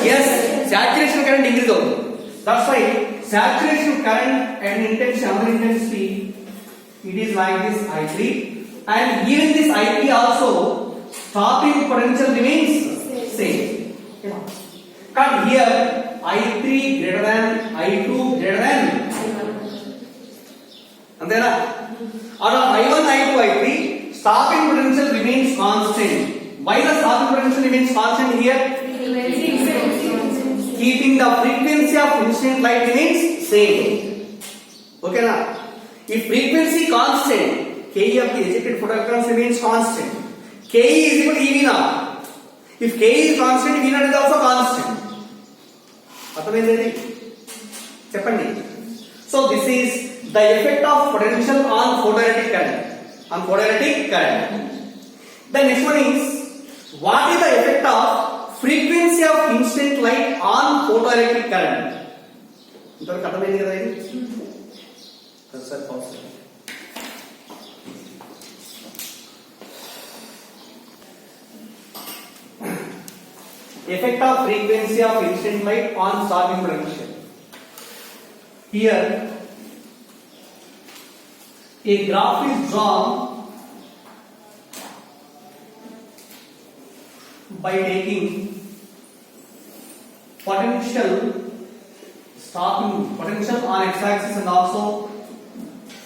Yes, saturation current increase అవుతుంది. That's why saturation current and intensity, under intensity, it is like this I3, and even this I3 also stopping potential remains same. But here I3 greater than I2 greater than అంతేనా? Out of I1, I2, I3, stopping potential remains constant. Why the stopping potential remains constant here? Keeping the frequency of incident light remains same. Okay na? If frequency constant, Ke of the ejected photons remains constant. Ke is equal to EV naught. If Ke is constant, EV naught is also constant. అర్థమైందండి? చెప్పండి. So this is the effect of potential on photoelectric current. On photoelectric current. The next one is, what is the effect of frequency of incident light on photoelectric current? ఇంతవరకు అర్థమైంది కదా ఇది? సరే pass. Effect of frequency of incident light on stopping potential. Here a graph is drawn by taking potential stopping potential on x-axis and also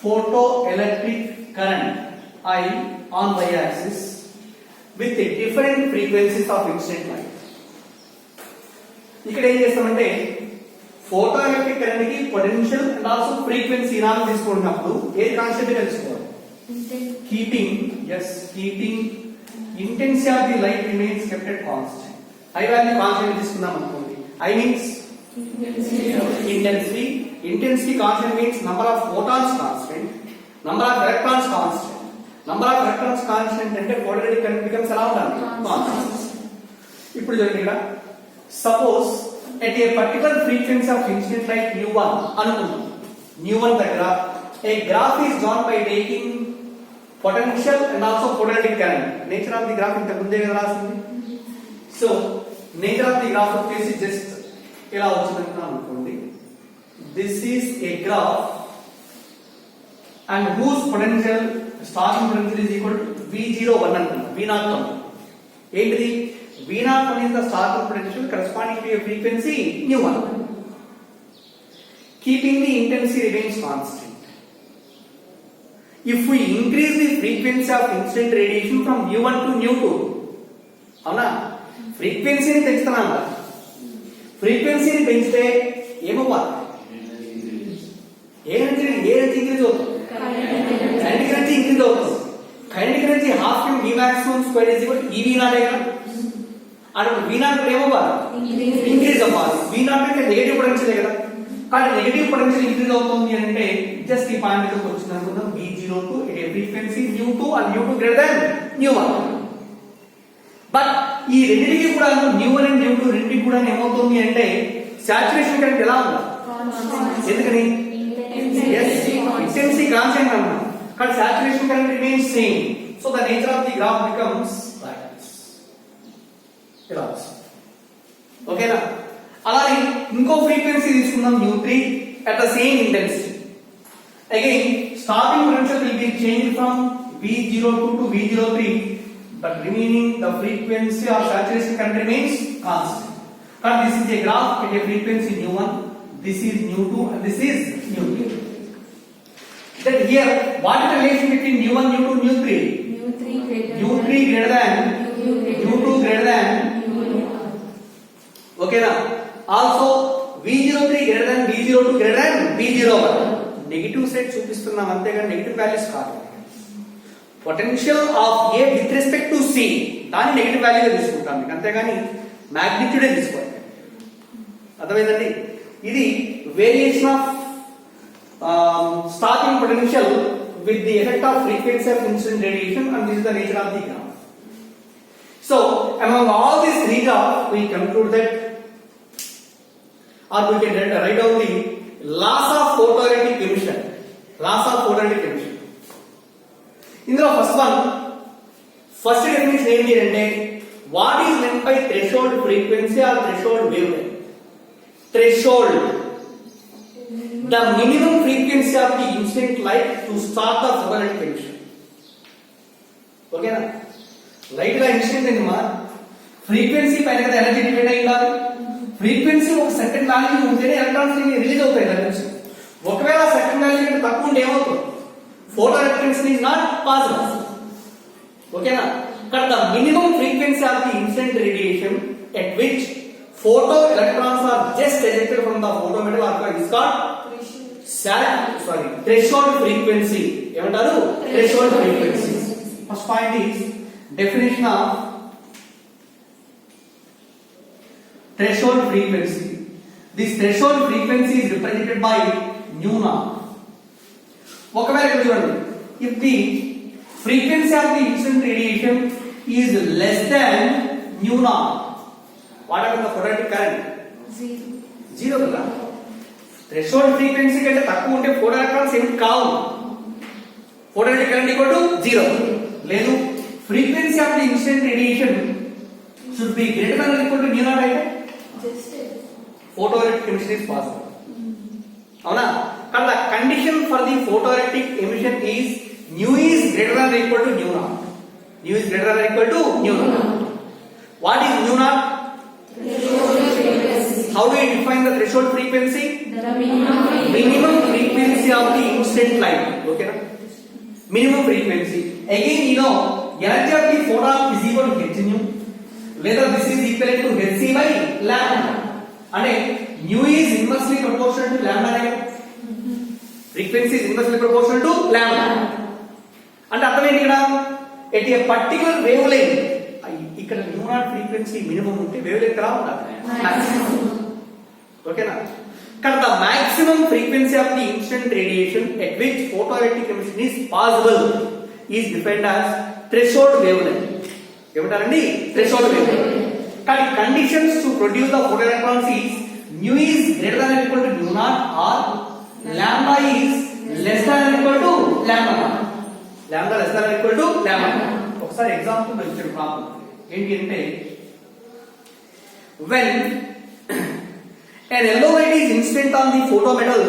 photoelectric current I on y-axis with the different frequencies of incident light. ఇక్కడ ఏం చేస్తామంటే ఫోటోఎలక్ట్రిక్ current కి potential and also frequency నాలుగు తీసుకున్నప్పుడు ఏది constant తెలుసుకోవాలి. Keeping intensity of the light remains kept at constant. I value constant తీసుకుందాం అనుకోండి. I means intensity. Intensity constant means number of photons constant, number of electrons constant. Number of electrons constant అంటే photoelectric current becomes ఎలా ఉండాలి? Constant. ఇప్పుడు చూడండి ఇక్కడ suppose at a particular frequency of incident light nu1 అనుకుందాం. nu1 దగ్గర a graph is drawn by taking potential and also photoelectric current. Nature of the graph ఇంత ముందే కదా రాసింది. So nature of the graph వచ్చేసి just ఇలా వచ్చింది అనుకోండి. This is a graph and whose potential starting potential is equal to V01 అనుకుందాం. V01 ఏంటిది? V01 is the starting potential corresponding to a frequency nu1. Keeping the intensity remains constant. If we increase the frequency of incident radiation from nu1 to nu2, అవునా? ఫ్రీక్వెన్సీని పెంచుతున్నాం కదా. ఫ్రీక్వెన్సీని పెంచితే ఏమవ్వాలి? ఏ energy increase అవుతుంది? కైనెటిక్ ఎనర్జీ ఇంక్రీజ్ అవుతుంది. Kinetic energy half to V maximum square is equal to EV naught కదా. అప్పుడు V naught ఏమవ్వాలి? ఇంక్రీజ్ అవ్వాలి. V naught అంటే నెగటివ్ పొటెన్షియల్ కదా. కానీ నెగటివ్ పొటెన్షియల్ ఇంక్రీజ్ అవుతుంది అంటే జస్ట్ ఈ పాయింట్ దగ్గరకు వచ్చింది అనుకుందాం. V02 at a frequency nu2 and nu2 greater than nu1. But ఈ రెండింటికి కూడా nu1 and nu2 రెండింటికి కూడా ఏమవుతుంది అంటే సాచురేషన్ కరెంట్ ఎలా ఉంది? ఎందుకని? ఇంటెన్సిటీ కాన్స్టెంట్ అన్నాం కానీ saturation current remains same. So the nature of the graph becomes like this. ఇలా ఓకేనా? అలానే ఇంకో ఫ్రీక్వెన్సీ తీసుకుందాం nu3 at the same intensity. Again stopping potential will be changed from V02 to V03, but remaining the frequency of saturation current remains constant. But this is a graph at a frequency nu1, this is nu2 and this is nu3. Then here what is the relation between nu1, nu2, nu3? nu3 greater than nu2 greater than okay na? Also V03 greater than V02 greater than V01. Negative side చూపిస్తున్నాం అంతేగాని negative values కాదు. Potential of A with respect to C దాన్ని negative వాల్యూగా తీసుకుంటాం మీకు, అంతేగాని మ్యాగ్నిట్యూడే తీసుకోవాలి. అర్థమైందండి? ఇది variation of starting potential with the effect of frequency of incident radiation, and this is the nature of the graph. So among all these three graphs we conclude that, or we can write down the laws of photoelectric emission. ఇందులో first definition ఏంటి అంటే What is meant by threshold frequency or threshold wavelength? Threshold, the minimum frequency of the instant light to start the photoelectric emission. Okay na? Light గా incident ఏంటమ్మా, frequency పైన కదా energy depend అయి ఉండాలి. Frequency ఒక certain value ఉంటేనే electrons release అవుతాయి దాని నుంచి. ఒకవేళ సర్టెన్ వాల్యూ కంటే తక్కువ ఉంటే ఏమవుతుంది? ఫోటోఎలక్ట్రిక్ ఎమిషన్ ఈజ్ నాట్ పాసిబుల్. ఓకేనా? ఇక్కడ the minimum frequency of the incident radiation at which photo electrons are just ejected from the photometal arc is called threshold frequency. ఏమంటారు? threshold frequency. First point is definition of threshold frequency. This threshold frequency is represented by nu naught. ఒకవేళ ఇక్కడ చూడండి, if the frequency of the incident radiation is less than nu naught, what happens to the photoelectric current? Zero కదా. threshold frequency కంటే తక్కువ ఉంటే photoelectrons ఏమి కావు. photoelectric current equal to zero. లేదు, frequency of the incident radiation should be greater than or equal to nu naught అయితే photoelectric emission is possible. అవునా? కానీ the condition for the photoelectric emission is nu is greater than or equal to nu naught. Nu is greater than or equal to nu naught. What is nu naught? How do you define the threshold frequency? The Minimum frequency of the instant light. Okay na? Minimum frequency. Again, you know, energy of the photon is equal to h nu. Whether this is equal to hc by lambda. And nu is inversely proportional to lambda. Frequency is inversely proportional to lambda. And అర్థం ఏంటి ఇక్కడ? At a particular wavelength, ఇక్కడ nu naught frequency minimum ఉంటే wavelength ఎలా ఉండాలి? ఓకేనా? ఇక్కడ the maximum frequency of the instant radiation at which photoelectric emission is possible is defined as threshold wavelength. ఏమంటారండి? threshold wavelength. కానీ conditions to produce the photoelectrons is nu is greater than or equal to nu naught or lambda is less than or equal to lambda naught. Lambda less than or equal to lambda naught. ఒకసారి example ఇచ్చారు problem ఏంటి అంటే, when an yellow light is incident on the photometal,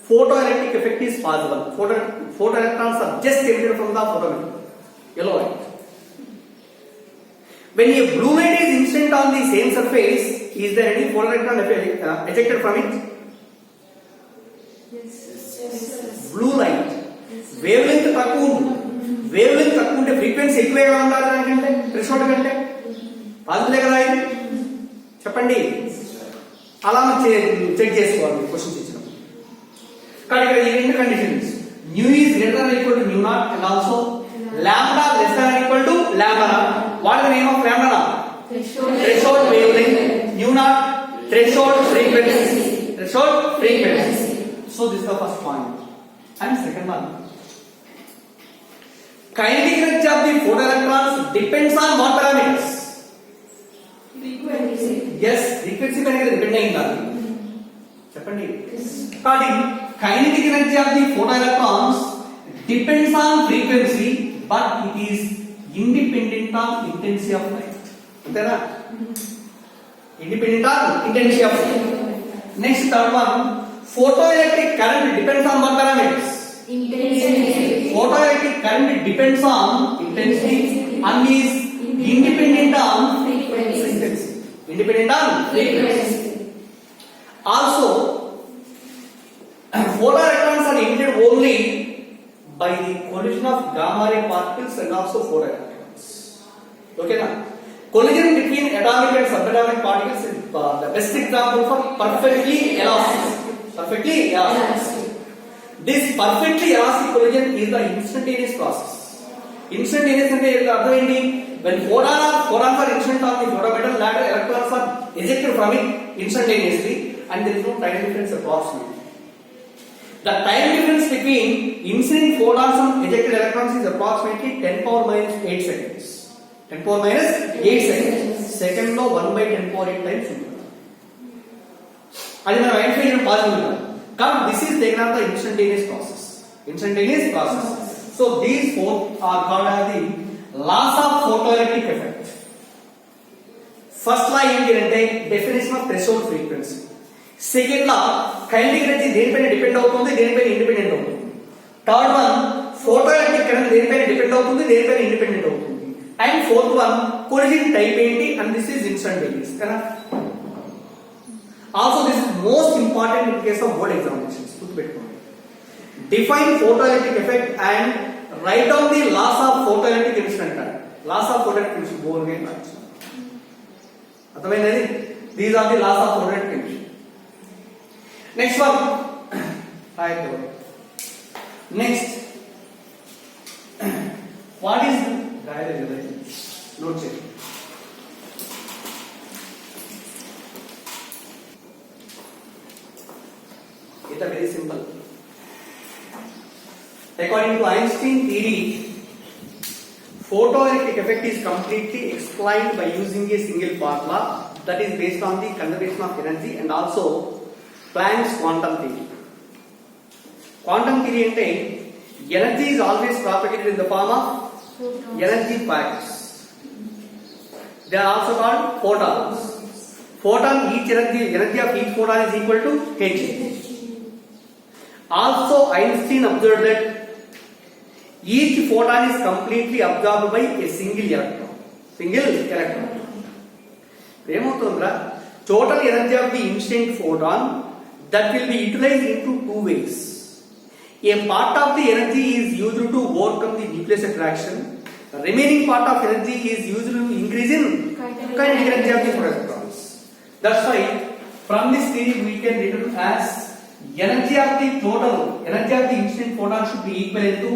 photoelectric effect is possible. Photoelectrons are just emitted from the photometal, yellow light. When a blue light is incident on the same surface, is there any photoelectron ejected from it? Blue light wavelength తక్కువ ఉంది. wavelength తక్కువ ఉంటే frequency ఎక్కువగా ఉండాలి దానికంటే, threshold కంటే. పాజిబులే కదా ఇది? చెప్పండి. అలా చెక్ చేసుకోవాలి క్వశ్చన్స్ ఇచ్చినప్పుడు. కానీ ఇక్కడ ఈ రెండు conditions, nu is greater than or equal to nu naught and also lambda less than or equal to lambda naught. What is the name of lambda naught? Threshold wavelength. Nu naught threshold frequency. Threshold frequency. So this is the first point. And second one, kinetic energy of the photoelectrons depends on what parameters? frequency. Yes, frequency పైన depend అయి ఉండాలి. చెప్పండి. కానీ kinetic energy of the photoelectrons depends on frequency but it is independent of intensity of light. అంతేనా? Independent of intensity of light. Next, third one, photoelectric current depends on what parameters? Intensity. Photoelectric current depends on intensity and is independent on frequency. Independent on frequency. Also, photoelectrons are emitted only by the collision of gamma ray particles and also photoelectrons. Okay na? Collision between atomic and subatomic particles is the best example for perfectly elastic. Perfectly elastic. This perfectly elastic collision is the instantaneous process. Instantaneous అంటే అర్థం ఏంటి? When photons are incident on the photometal, later electrons are ejected from it instantaneously and there is no time difference approximately. The time difference between incident photons and ejected electrons is approximately 10 power minus 8 seconds. 10 power minus 8 seconds. Second లో 1 by 10 power 8 times ఉంటుంది. అది మనం identify చేయడం possible కాదు. కానీ this is taken as the instantaneous process. Instantaneous process. So these four are called as the laws of photoelectric effect. First law ఏంటి అంటే definition of threshold frequency. Second law kinetic energy దేనిపైన depend అవుతుంది, దేనిపైన independent అవుతుంది. Third one photo electric current దేనిపైన depend అవుతుంది, దేనిపైన independent అవుతుంది. And fourth one collision type ఏంటి, అండ్ దిస్ ఈజ్ ఇన్స్టంటేనియస్ కదా. Also this is most important in case of board examinations. గుర్తుపెట్టుకోండి. Define photo electric effect and write down the laws of photo electric emission అంటారు. Loss of photo electric emission బోర్ గేమ్ అర్థమైంది. These are the laws of photo electric emission. Next one next what is note చేయండి. It's a very simple. According to Einstein theory, photoelectric effect is completely explained by using a single formula that is based on the conservation of energy and also Planck's quantum theory. Quantum theory ante energy is always propagated in the form of energy packets. They are also called photons. Photon, each energy of each photon is equal to h. Also Einstein observed that each photon is completely absorbed by a single electron. ఏమవుతుందిరా, total energy of the instant photon that will be utilized into two ways. A part of the energy is used to overcome the nucleus attraction. The remaining part of energy is used to increase in kinetic energy of the electrons. That's why from this theory we can written as energy of the total energy of the instant photon should be equal to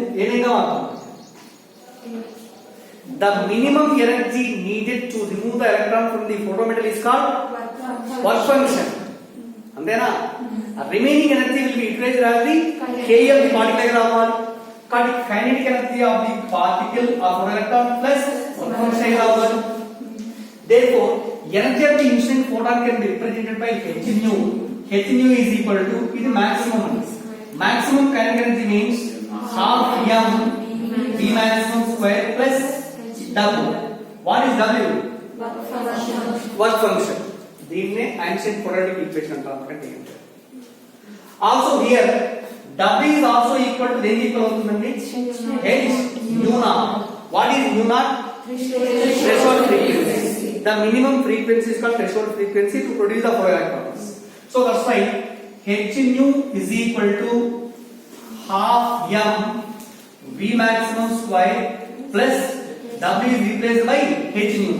the minimum energy needed to remove the electron from the photometal is called work function. Antena remaining energy will be utilized as the k of the particle avali. Kinetic energy of the particle of electron plus work function avali. Therefore energy of the instant photon can be represented by h nu. H nu is equal to is maximum. Maximum kinetic energy means half m v maximum square plus w. What is w? Work function. దీన్నే Einstein quadratic equation అంటారు. Also here w is also equal to దేనికి equal అవుతుందండి, h nu naught. What is nu naught? Threshold frequency. The minimum frequency is called threshold frequency to produce the photoelectrons. So that's why h nu is equal to half m v maximum square plus w is replaced by h nu.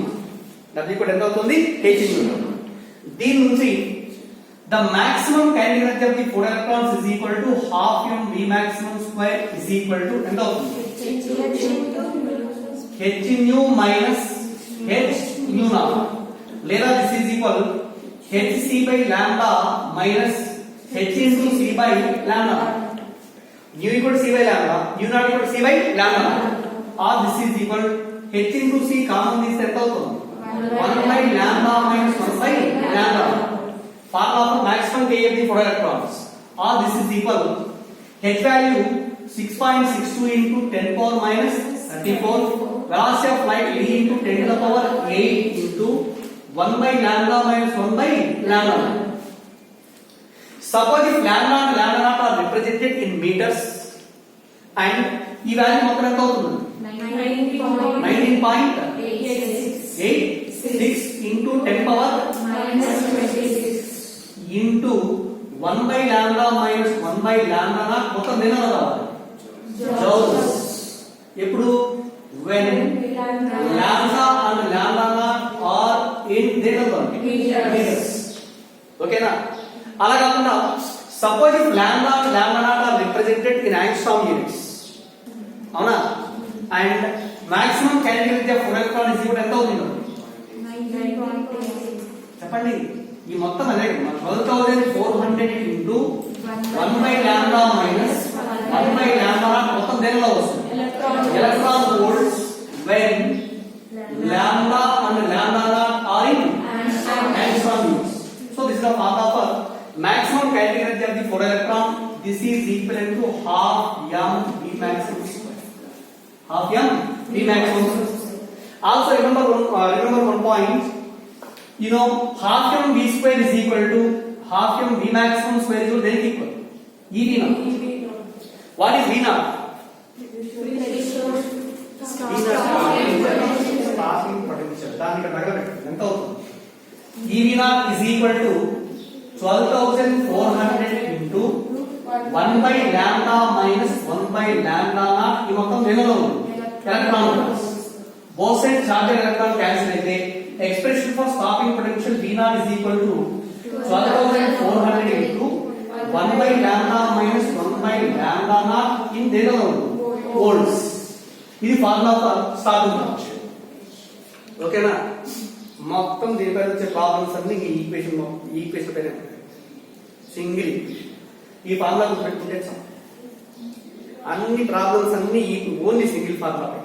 w కూడా ఎంత అవుతుంది, h nu. దీని నుంచి the maximum kinetic energy of the photoelectrons is equal to half m v maximum square is equal to ఎంత అవుతుంది, h nu minus h nu naught. లేదా this is equal hc by lambda minus h into c by lambda. Nu equal to c by lambda, nu naught equal to c by lambda. Or this is equal h into c common తీస్తే ఎంత అవుతుంది, 1 by lambda minus 1 by lambda. Formula for maximum k of the photoelectrons. Or this is equal h value 6.62 into 10 power minus 34. Velocity of light v into 10 to the power 8 into 1 by lambda minus 1 by lambda. Suppose if lambda and lambda naught are represented in meters and ఈ value మొత్తం ఎంత అవుతుంది, 19.86 into 10 power into 1 by lambda minus 1 by lambda naught మొత్తం దేనిలో రావాలి, joules. ఎప్పుడు when lambda and lambda naught are in దేనిలో meters. ఓకేనా. అలా కాకుండా suppose if lambda and lambda naught are represented in angstrom units, అవునా, and maximum kinetic energy of photoelectron is equal ఎంత అవుతుంది చెప్పండి. ఈ మొత్తం అదే 12400 into 1 by lambda minus 1 by lambda naught మొత్తం దేనిలో వస్తుంది, electron volts when lambda and lambda naught are in angstrom units. So this is the formula for maximum kinetic energy of the photoelectron. This is equivalent to half m v maximum square. Half m v maximum. Also remember one point. you know half m v square is equal to half m v maximum square is equal to equal e v naught. What is v naught? Starting potential. దాన్ని ఇక్కడ తగలబెట్టండి. ఎంత అవుతుంది? e v naught is equal to 12,400 into 1 by lambda minus 1 by lambda naught. ఈ మొత్తం దేనిలో ఉంది? Electron. both sides charged electron cancel అయితే expression for stopping potential v naught is equal to 12,400 into 1 by lambda minus 1 by lambda naught in దేనిలో ఉంది? volts. ఇది formula for starting potential. ఓకేనా? మొత్తం దీనిపై వచ్చే ప్రాబ్లమ్స్ అన్ని ఈ ఈక్వేషన్ పైన సింగిల్ ఈక్వేషన్. ఈ ఫార్ములా గుర్తుపెట్టుకుంటే చాలు. అన్ని ప్రాబ్లమ్స్ అన్ని ఓన్లీ సింగిల్ ఫార్ములా పై.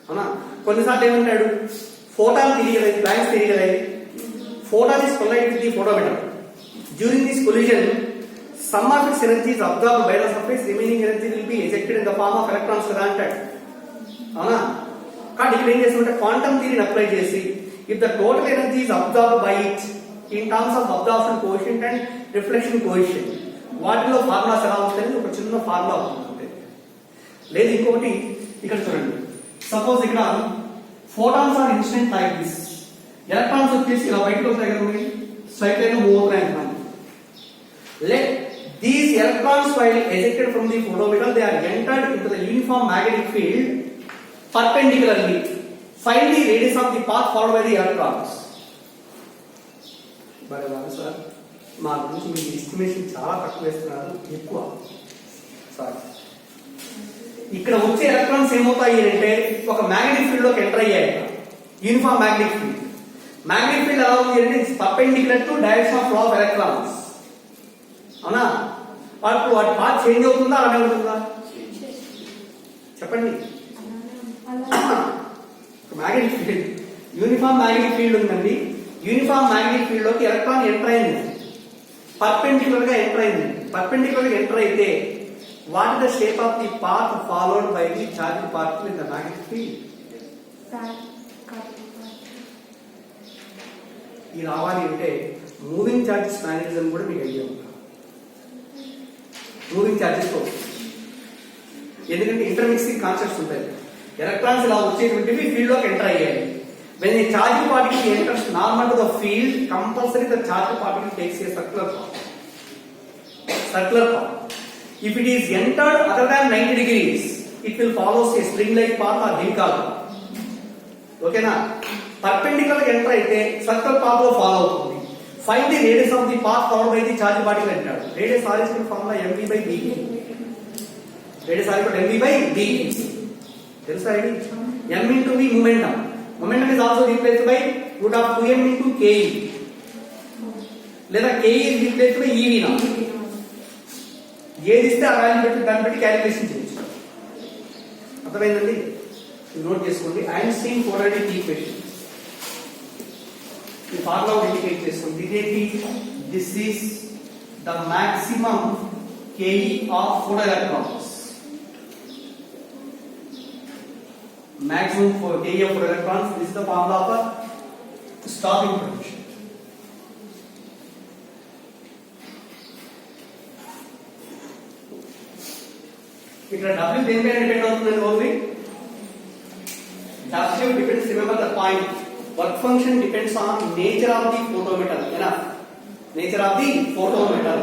అవునా? కొన్నిసార్లు ఏమంటాడు, ఫోటాన్ తెలియలేదు, బ్లాంక్స్ తెలియలేదు. Photon is collide with the photometer. During this collision some of its energy is absorbed by the surface, remaining energy will be ejected in the form of electrons కదా అంటాడు. అవునా? కానీ ఇక్కడ ఏం చేస్తుంటే క్వాంటమ్ థియరీని అప్లై చేసి if the total energy is absorbed by it in terms of absorption coefficient and reflection coefficient, వాటిలో formulas ఎలా వస్తాయని ఒక చిన్న ఫార్ములా ఉంటుంది. లేదు ఇంకొకటి ఇక్కడ చూడండి, సపోజ్ ఇక్కడ photons are instant like this. Electrons వచ్చేసి ఇలా బయటకు వస్తాయి కదా, స్ట్రైట్ లైన్ మూవ్ అవుతాయి అంటున్నాను. Let these electrons while ejected from the photometer, they are entered into the uniform magnetic field perpendicularly. Find the radius of the path followed by the electrons. But sir, మా గురించి మీ estimation చాలా తక్కువ వేస్తున్నారు, ఎక్కువ. Sorry, ఇక్కడ వచ్చే electrons ఏమవుతాయి అంటే ఒక మ్యాగ్నెటిక్ ఫీల్డ్ లోకి ఎంటర్ అయ్యాయి. Uniform magnetic field. Magnetic field ఎలా ఉంది అంటే perpendicular to direction of flow of electrons. అవునా? వాటి పాత్ చేంజ్ అవుతుందా, అలానే ఉంటుందా? చెప్పండి. Magnetic field, uniform magnetic field ఉందండి. యూనిఫామ్ మ్యాగ్నెటిక్ ఫీల్డ్ లోకి ఎలక్ట్రాన్ ఎంటర్ అయింది, పర్పెండిక్యులర్ గా ఎంటర్ అయింది. పర్పెండిక్యులర్ గా ఎంటర్ అయితే what is the shape of the path followed by the charge particle in the magnetic field? ఇది రావాలి అంటే మూవింగ్ చార్జెస్ మ్యాగ్నెటిజం కూడా మీకు ఐడియా ఉంది. మూవింగ్ చార్జెస్ తో, ఎందుకంటే ఇంటర్మిక్సింగ్ కాన్సెప్ట్స్ ఉంటాయి. ఎలక్ట్రాన్స్ ఇలా వచ్చేటువంటివి ఫీల్డ్ లోకి ఎంటర్ అయ్యాయి. When a charge particle enters normal to the field, compulsory the charge particle takes A circular path. If it is entered other than 90 degrees, it will follow a string-like path or zigzag. ఓకేనా? Perpendicular గా enter అయితే circle path లో follow అవుతుంది. Find the radius of the path followed by the charge particle entered. Radius r is equal to formula mv by d. Radius r is equal to mv by d. తెలుసా ఇది? m into v momentum. Momentum is also replaced by root of 2m into ke. లేదా ke is replaced by ev now. ఏది ఇస్తే ఆ value పెట్టి దాన్ని బట్టి calculation చేయొచ్చు. అర్థమైందండి? నోట్ చేసుకోండి. ఐన్స్టీన్ పోలారిటీ ఈక్వేషన్ ఈ ఫార్ములా ఇండికేట్ చేసుకోండి. ఇదేంటి? This is the maximum ke of photo electrons. maximum for ke of photo electrons. This is the formula for stopping potential. ఇక్కడ W దేనిపై డిపెండ్ అవుతుందని only W depends, remember the point, work function depends on nature of the photometer. Nature of the photometer.